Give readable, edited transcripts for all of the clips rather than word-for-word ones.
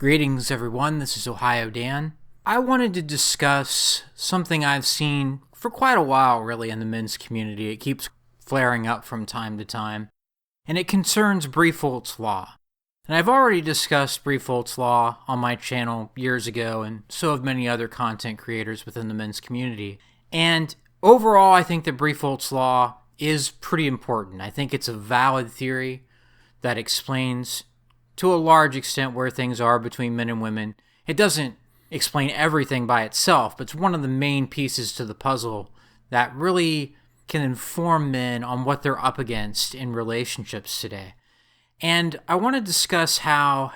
Greetings, everyone. This is Ohio Dan. I wanted to discuss something I've seen for quite a while, really, in the men's community. It keeps flaring up from time to time, and it concerns Briffault's Law. And I've already discussed Briffault's Law on my channel years ago, and so have many other content creators within the men's community. And overall, I think that Briffault's Law is pretty important. I think it's a valid theory that explains to a large extent where things are between men and women. It doesn't explain everything by itself, but it's one of the main pieces to the puzzle that really can inform men on what they're up against in relationships today. And I want to discuss how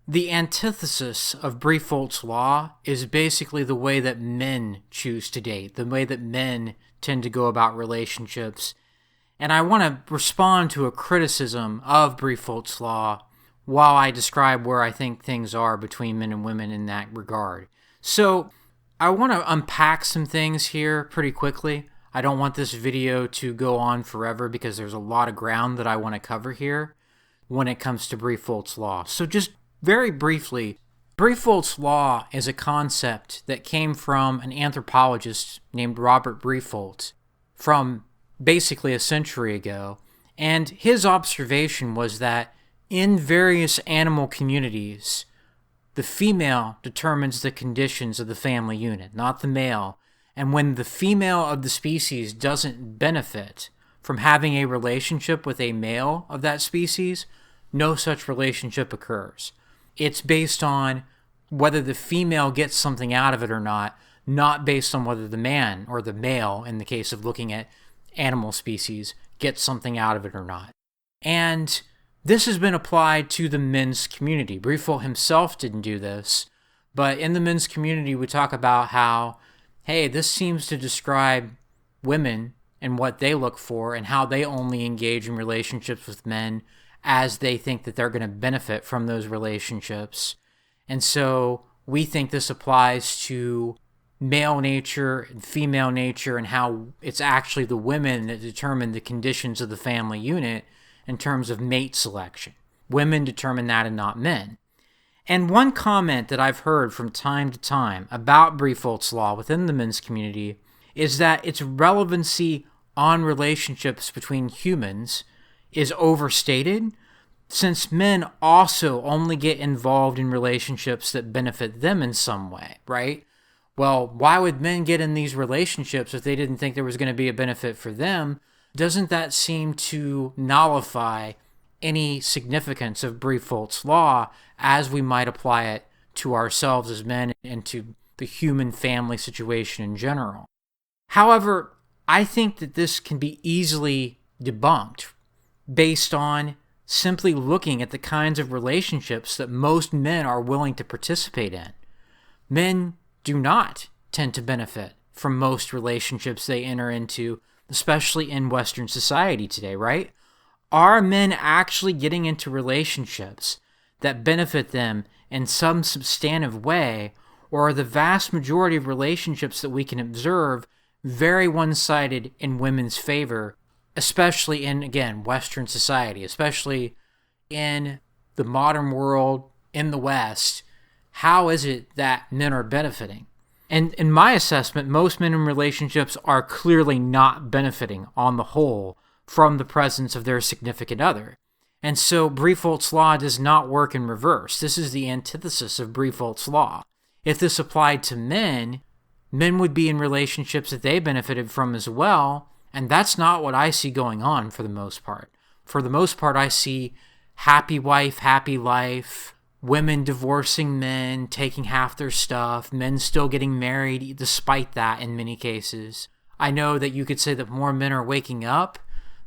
the antithesis of Briffault's Law is basically the way that men choose to date, the way that men tend to go about relationships. And I want to respond to a criticism of Briffault's Law while I describe where I think things are between men and women in that regard. So I want to unpack some things here pretty quickly. I don't want this video to go on forever because there's a lot of ground that I want to cover here when it comes to Briffault's Law. So just very briefly, Briffault's Law is a concept that came from an anthropologist named Robert Briffault from basically a century ago. And his observation was that in various animal communities, the female determines the conditions of the family unit, not the male. And when the female of the species doesn't benefit from having a relationship with a male of that species, no such relationship occurs. It's based on whether the female gets something out of it or not based on whether the man, or the male, in the case of looking at animal species, gets something out of it or not. And this has been applied to the men's community. Briffault himself didn't do this, but in the men's community we talk about how, hey, this seems to describe women and what they look for and how they only engage in relationships with men as they think that they're going to benefit from those relationships. And so we think this applies to male nature and female nature and how it's actually the women that determine the conditions of the family unit in terms of mate selection. Women determine that and not men. And one comment that I've heard from time to time about Briffault's Law within the men's community is that its relevancy on relationships between humans is overstated, since men also only get involved in relationships that benefit them in some way, right? Well, why would men get in these relationships if they didn't think there was going to be a benefit for them? Doesn't that seem to nullify any significance of Briffault's Law as we might apply it to ourselves as men and to the human family situation in general? However, I think that this can be easily debunked based on simply looking at the kinds of relationships that most men are willing to participate in. Men do not tend to benefit from most relationships they enter into, especially in Western society today, right? Are men actually getting into relationships that benefit them in some substantive way, or are the vast majority of relationships that we can observe very one-sided in women's favor, especially in, again, Western society, especially in the modern world, in the West? How is it that men are benefiting? And in my assessment, most men in relationships are clearly not benefiting on the whole from the presence of their significant other. And so Briffault's Law does not work in reverse. This is the antithesis of Briffault's Law. If this applied to men, men would be in relationships that they benefited from as well, and that's not what I see going on for the most part. For the most part, I see happy wife, happy life, women divorcing men, taking half their stuff, men still getting married despite that in many cases. I know that you could say that more men are waking up,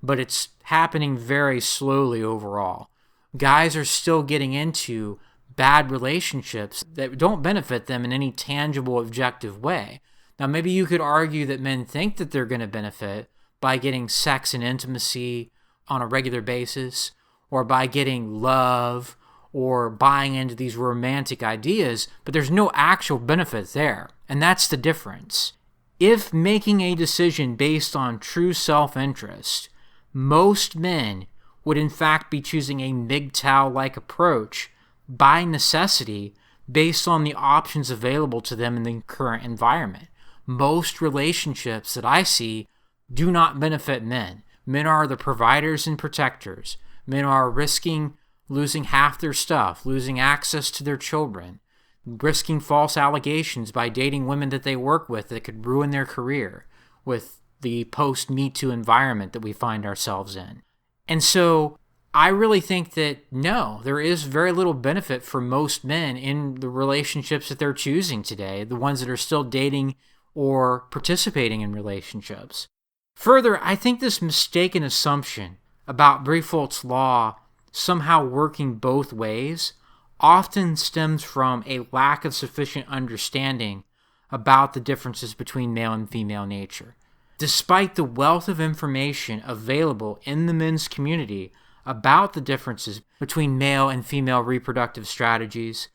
but it's happening very slowly overall. Guys are still getting into bad relationships that don't benefit them in any tangible, objective way. Now, maybe you could argue that men think that they're going to benefit by getting sex and intimacy on a regular basis, or by getting love, or buying into these romantic ideas, but there's no actual benefit there. And that's the difference. If making a decision based on true self-interest, most men would in fact be choosing a MGTOW-like approach by necessity based on the options available to them in the current environment. Most relationships that I see do not benefit men. Men are the providers and protectors. Men are risking losing half their stuff, losing access to their children, risking false allegations by dating women that they work with that could ruin their career with the post-Me Too environment that we find ourselves in. And so I really think that no, there is very little benefit for most men in the relationships that they're choosing today, the ones that are still dating or participating in relationships. Further, I think this mistaken assumption about Briffault's law somehow working both ways often stems from a lack of sufficient understanding about the differences between male and female nature. Despite the wealth of information available in the men's community about the differences between male and female reproductive strategies,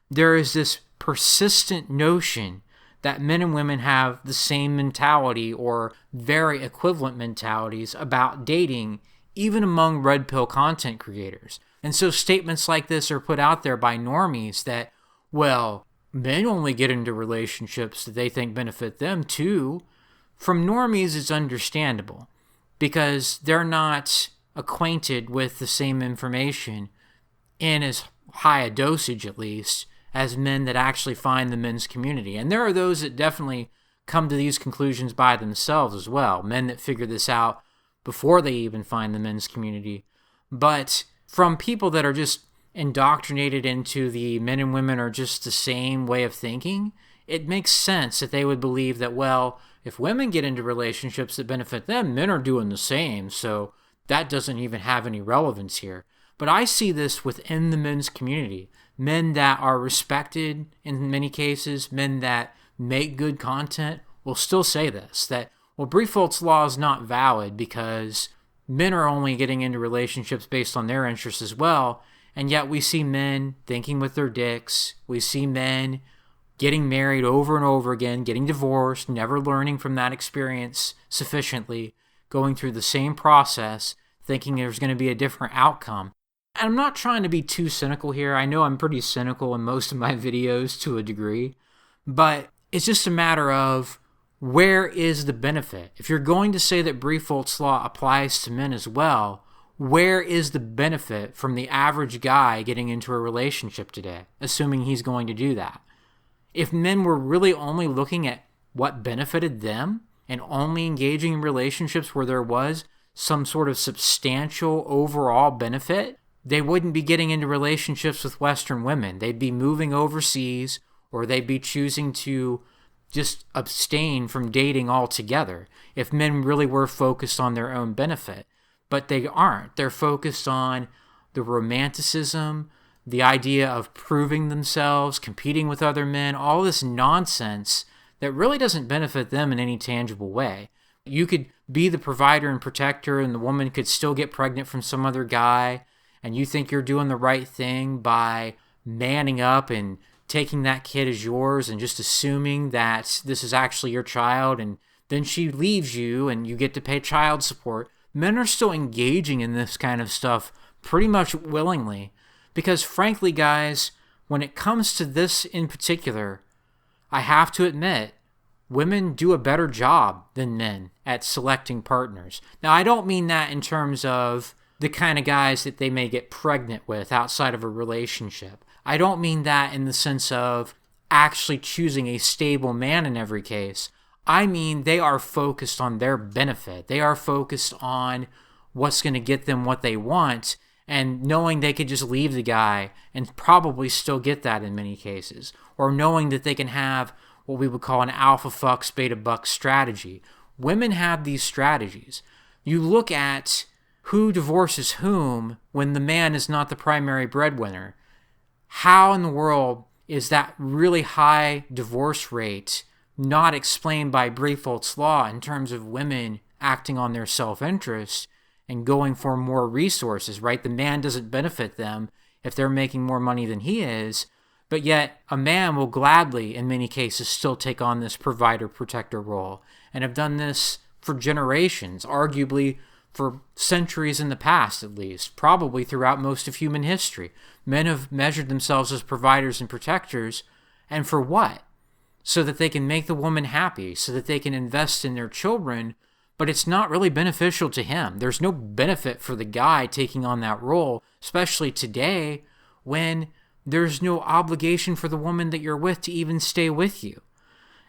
there is this persistent notion that men and women have the same mentality or very equivalent mentalities about dating, even among red pill content creators. And so statements like this are put out there by normies that, well, men only get into relationships that they think benefit them too. From normies, it's understandable because they're not acquainted with the same information in as high a dosage, at least, as men that actually find the men's community. And there are those that definitely come to these conclusions by themselves as well, men that figure this out before they even find the men's community. But from people that are just indoctrinated into the men and women are just the same way of thinking, it makes sense that they would believe that, well, if women get into relationships that benefit them, men are doing the same, so that doesn't even have any relevance here. But I see this within the men's community. Men that are respected in many cases, men that make good content will still say this, that, well, Briffault's law is not valid because men are only getting into relationships based on their interests as well, and yet we see men thinking with their dicks. We see men getting married over and over again, getting divorced, never learning from that experience sufficiently, going through the same process, thinking there's going to be a different outcome. And I'm not trying to be too cynical here. I know I'm pretty cynical in most of my videos to a degree, but it's just a matter of where is the benefit? If you're going to say that Briffault's law applies to men as well, where is the benefit from the average guy getting into a relationship today, assuming he's going to do that? If men were really only looking at what benefited them and only engaging in relationships where there was some sort of substantial overall benefit, they wouldn't be getting into relationships with Western women. They'd be moving overseas, or they'd be choosing to just abstain from dating altogether if men really were focused on their own benefit. But they aren't. They're focused on the romanticism, the idea of proving themselves, competing with other men, all this nonsense that really doesn't benefit them in any tangible way. You could be the provider and protector, and the woman could still get pregnant from some other guy, and you think you're doing the right thing by manning up and taking that kid as yours and just assuming that this is actually your child, and then she leaves you and you get to pay child support. Men are still engaging in this kind of stuff pretty much willingly because, frankly, guys, when it comes to this in particular, I have to admit, women do a better job than men at selecting partners. Now, I don't mean that in terms of the kind of guys that they may get pregnant with outside of a relationship. I don't mean that in the sense of actually choosing a stable man in every case. I mean they are focused on their benefit. They are focused on what's going to get them what they want, and knowing they could just leave the guy and probably still get that in many cases, or knowing that they can have what we would call an alpha fucks beta bucks strategy. Women have these strategies. You look at who divorces whom when the man is not the primary breadwinner. How in the world is that really high divorce rate not explained by Briffault's law in terms of women acting on their self-interest and going for more resources, right? The man doesn't benefit them if they're making more money than he is, but yet a man will gladly, in many cases, still take on this provider-protector role and have done this for generations, arguably for centuries in the past, at least, probably throughout most of human history. Men have measured themselves as providers and protectors, and for what? So that they can make the woman happy, so that they can invest in their children, but it's not really beneficial to him. There's no benefit for the guy taking on that role, especially today when there's no obligation for the woman that you're with to even stay with you.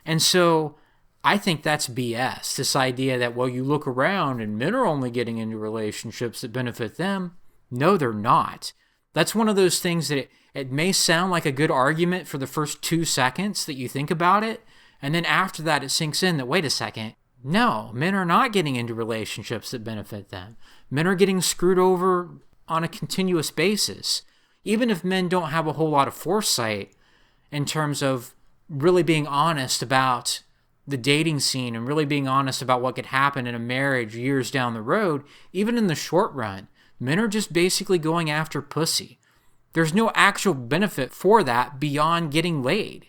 And so I think that's BS, this idea that, well, you look around and men are only getting into relationships that benefit them. No, they're not. That's one of those things that it may sound like a good argument for the first 2 seconds that you think about it, and then after that it sinks in that, wait a second, no, men are not getting into relationships that benefit them. Men are getting screwed over on a continuous basis. Even if men don't have a whole lot of foresight in terms of really being honest about the dating scene and really being honest about what could happen in a marriage years down the road, even in the short run, men are just basically going after pussy. There's no actual benefit for that beyond getting laid.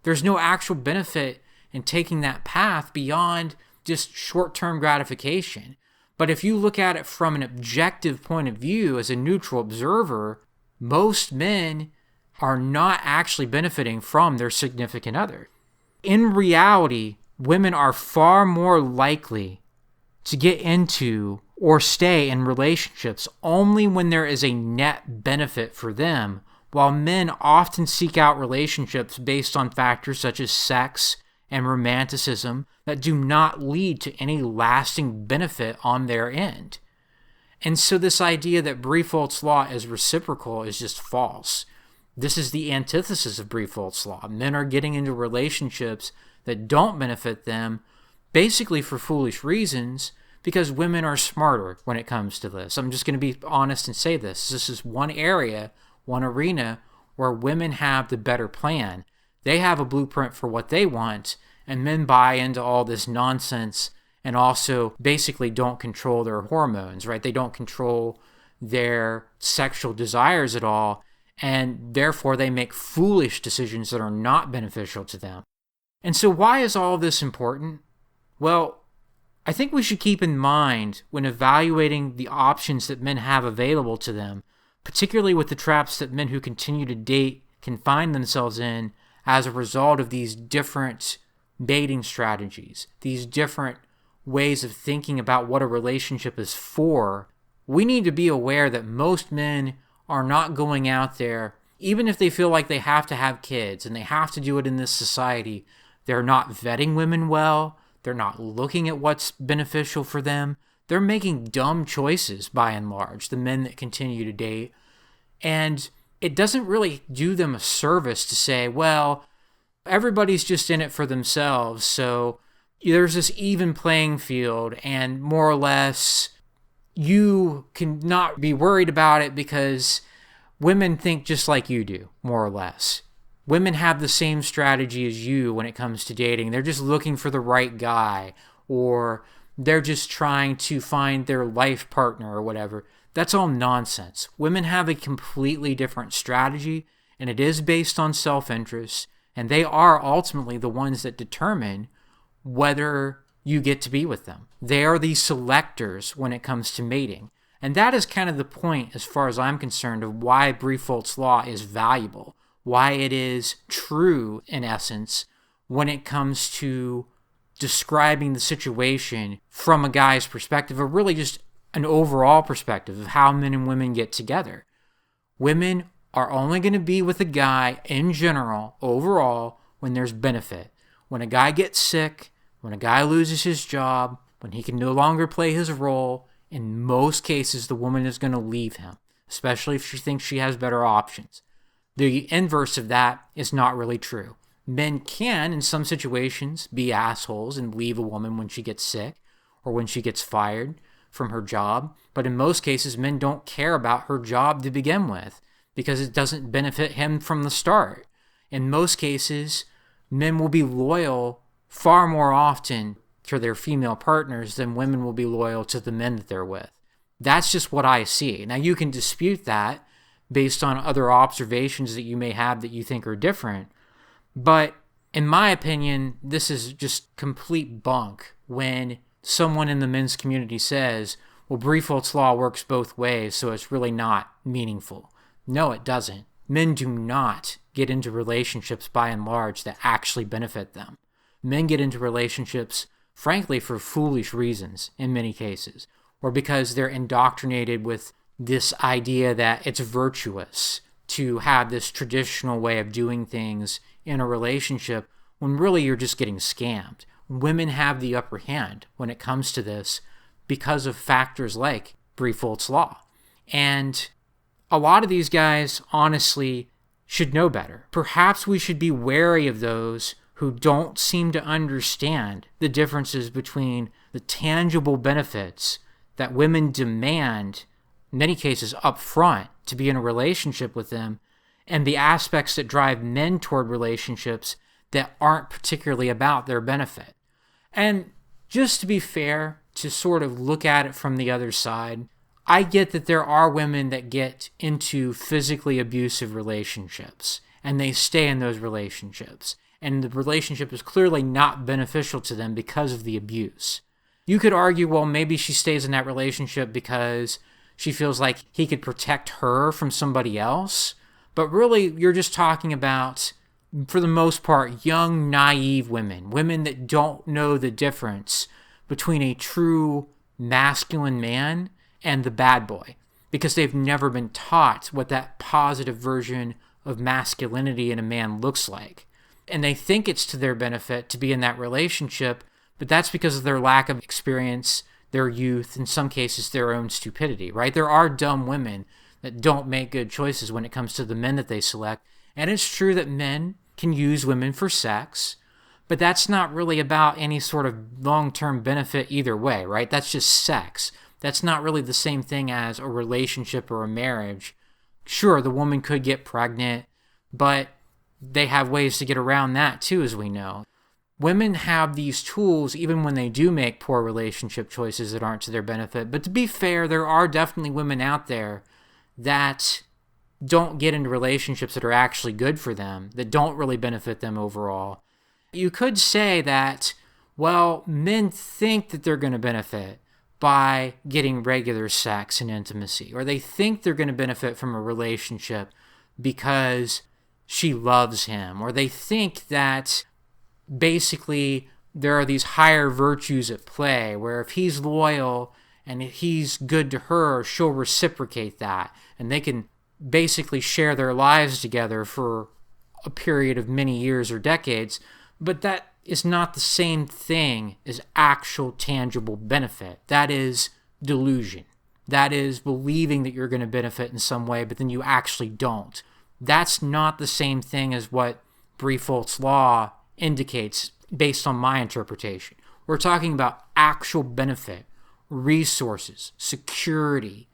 There's no actual benefit in taking that path beyond just short-term gratification. But if you look at it from an objective point of view as a neutral observer, most men are not actually benefiting from their significant other. In reality, women are far more likely to get into or stay in relationships only when there is a net benefit for them, while men often seek out relationships based on factors such as sex and romanticism that do not lead to any lasting benefit on their end. And so this idea that Briffault's law is reciprocal is just false. This is the antithesis of Briffault's law. Men are getting into relationships that don't benefit them, basically for foolish reasons, because women are smarter when it comes to this. I'm just going to be honest and say this. This is one area, one arena, where women have the better plan. They have a blueprint for what they want, and men buy into all this nonsense and also basically don't control their hormones, right? They don't control their sexual desires at all, and therefore they make foolish decisions that are not beneficial to them. And so why is all this important? Well, I think we should keep in mind when evaluating the options that men have available to them, particularly with the traps that men who continue to date can find themselves in as a result of these different dating strategies, these different ways of thinking about what a relationship is for. We need to be aware that most men are not going out there, even if they feel like they have to have kids and they have to do it in this society, they're not vetting women well, they're not looking at what's beneficial for them, they're making dumb choices by and large, the men that continue to date. And it doesn't really do them a service to say, well, everybody's just in it for themselves, so there's this even playing field, and more or less you can not be worried about it because women think just like you do, more or less. Women have the same strategy as you when it comes to dating. They're just looking for the right guy, or they're just trying to find their life partner or whatever. That's all nonsense. Women have a completely different strategy, and it is based on self-interest, and they are ultimately the ones that determine whether you get to be with them. They are the selectors when it comes to mating. And that is kind of the point, as far as I'm concerned, of why Briffault's law is valuable, why it is true, in essence, when it comes to describing the situation from a guy's perspective, or really just an overall perspective of how men and women get together. Women are only going to be with a guy in general, overall, when there's benefit. When a guy gets sick, when a guy loses his job, when he can no longer play his role, in most cases the woman is going to leave him, especially if she thinks she has better options. The inverse of that is not really true. Men can, in some situations, be assholes and leave a woman when she gets sick or when she gets fired from her job, but in most cases men don't care about her job to begin with because it doesn't benefit him from the start. In most cases, men will be loyal far more often to their female partners than women will be loyal to the men that they're with. That's just what I see. Now, you can dispute that based on other observations that you may have that you think are different, but in my opinion, this is just complete bunk when someone in the men's community says, well, Briffault's law works both ways, so it's really not meaningful. No, it doesn't. Men do not get into relationships by and large that actually benefit them. Men get into relationships, frankly, for foolish reasons in many cases, or because they're indoctrinated with this idea that it's virtuous to have this traditional way of doing things in a relationship when really you're just getting scammed. Women have the upper hand when it comes to this because of factors like Briffault's law. And a lot of these guys, honestly, should know better. Perhaps we should be wary of those who don't seem to understand the differences between the tangible benefits that women demand, in many cases up front, to be in a relationship with them, and the aspects that drive men toward relationships that aren't particularly about their benefit. And just to be fair, to sort of look at it from the other side, I get that there are women that get into physically abusive relationships, and they stay in those relationships, and the relationship is clearly not beneficial to them because of the abuse. You could argue, well, maybe she stays in that relationship because she feels like he could protect her from somebody else, but really you're just talking about, for the most part, young, naive women that don't know the difference between a true masculine man and the bad boy, because they've never been taught what that positive version of masculinity in a man looks like. And they think it's to their benefit to be in that relationship, but that's because of their lack of experience, their youth, in some cases their own stupidity, right? There are dumb women that don't make good choices when it comes to the men that they select. And it's true that men can use women for sex, but that's not really about any sort of long-term benefit either way, right? That's just sex. That's not really the same thing as a relationship or a marriage. Sure, the woman could get pregnant, but they have ways to get around that too, as we know. Women have these tools even when they do make poor relationship choices that aren't to their benefit. But to be fair, there are definitely women out there that don't get into relationships that are actually good for them, that don't really benefit them overall. You could say that, well, men think that they're going to benefit by getting regular sex and intimacy, or they think they're going to benefit from a relationship because she loves him, or they think that basically there are these higher virtues at play where if he's loyal and he's good to her, she'll reciprocate that, and they can basically share their lives together for a period of many years or decades. But that is not the same thing as actual tangible benefit. That is delusion. That is believing that you're going to benefit in some way, but then you actually don't. That's not the same thing as what Briffault's law indicates based on my interpretation. We're talking about actual benefit, resources, security,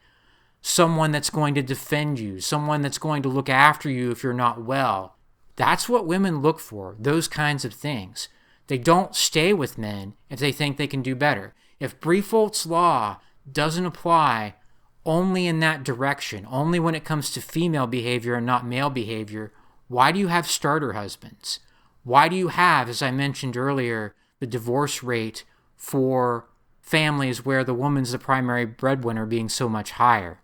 someone that's going to defend you, someone that's going to look after you if you're not well. That's what women look for, those kinds of things. They don't stay with men if they think they can do better. If Briffault's law doesn't apply only in that direction, only when it comes to female behavior and not male behavior, why do you have starter husbands? Why do you have, as I mentioned earlier, the divorce rate for families where the woman's the primary breadwinner being so much higher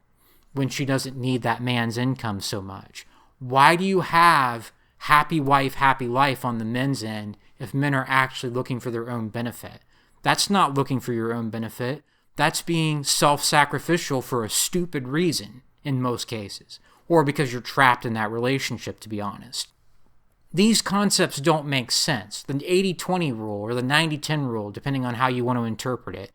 when she doesn't need that man's income so much? Why do you have happy wife, happy life on the men's end if men are actually looking for their own benefit? That's not looking for your own benefit. That's being self-sacrificial for a stupid reason in most cases, or because you're trapped in that relationship, to be honest. These concepts don't make sense. The 80-20 rule or the 90-10 rule, depending on how you want to interpret it,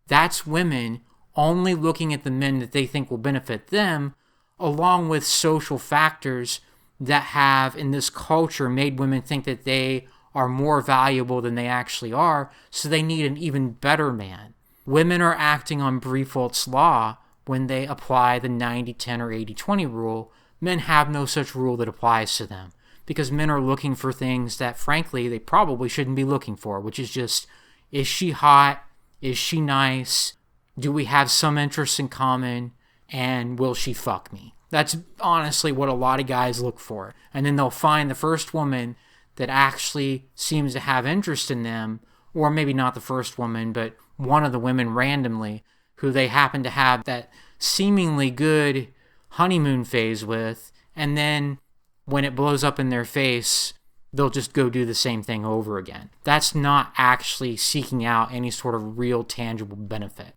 that's women only looking at the men that they think will benefit them, along with social factors that have, in this culture, made women think that they are more valuable than they actually are, so they need an even better man. Women are acting on Briffault's law when they apply the 90-10 or 80-20 rule. Men have no such rule that applies to them, because men are looking for things that, frankly, they probably shouldn't be looking for, which is just, is she hot? Is she nice? Do we have some interests in common? And will she fuck me? That's honestly what a lot of guys look for. And then they'll find the first woman that actually seems to have interest in them, or maybe not the first woman, but one of the women randomly who they happen to have that seemingly good honeymoon phase with, and then when it blows up in their face, they'll just go do the same thing over again. That's not actually seeking out any sort of real tangible benefit.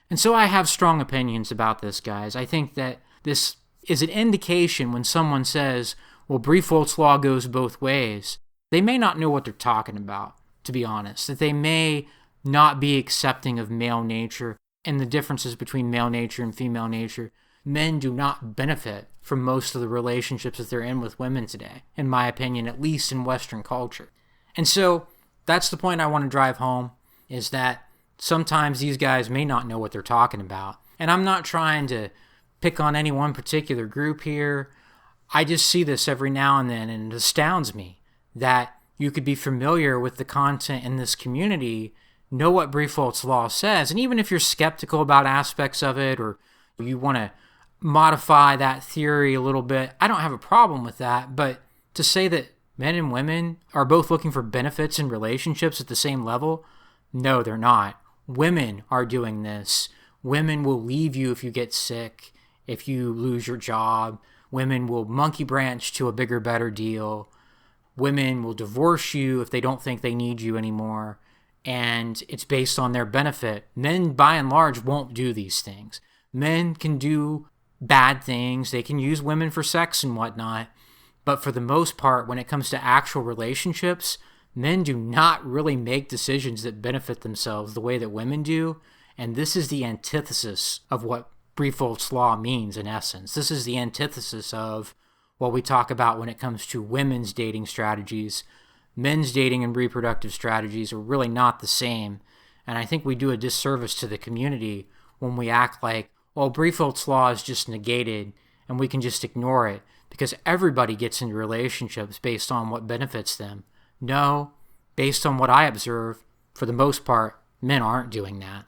And so I have strong opinions about this, guys. I think that this is an indication when someone says, well, Briffault's law goes both ways. They may not know what they're talking about, to be honest. That they may not be accepting of male nature and the differences between male nature and female nature. Men do not benefit from most of the relationships that they're in with women today, in my opinion, at least in Western culture. And so that's the point I want to drive home, is that sometimes these guys may not know what they're talking about. And I'm not trying to pick on any one particular group here. I just see this every now and then, and it astounds me that you could be familiar with the content in this community, know what Briffault's law says, and even if you're skeptical about aspects of it, or you want to modify that theory a little bit, I don't have a problem with that. But to say that men and women are both looking for benefits in relationships at the same level, no, they're not. Women are doing this. Women will leave you if you get sick, if you lose your job. Women will monkey branch to a bigger, better deal. Women will divorce you if they don't think they need you anymore. And it's based on their benefit. Men, by and large, won't do these things. Men can do bad things. They can use women for sex and whatnot. But for the most part, when it comes to actual relationships, men do not really make decisions that benefit themselves the way that women do. And this is the antithesis of what Briffault's law means, in essence. This is the antithesis of what we talk about when it comes to women's dating strategies. Men's dating and reproductive strategies are really not the same. And I think we do a disservice to the community when we act like, well, Briffault's law is just negated and we can just ignore it because everybody gets into relationships based on what benefits them. No, based on what I observe, for the most part, men aren't doing that.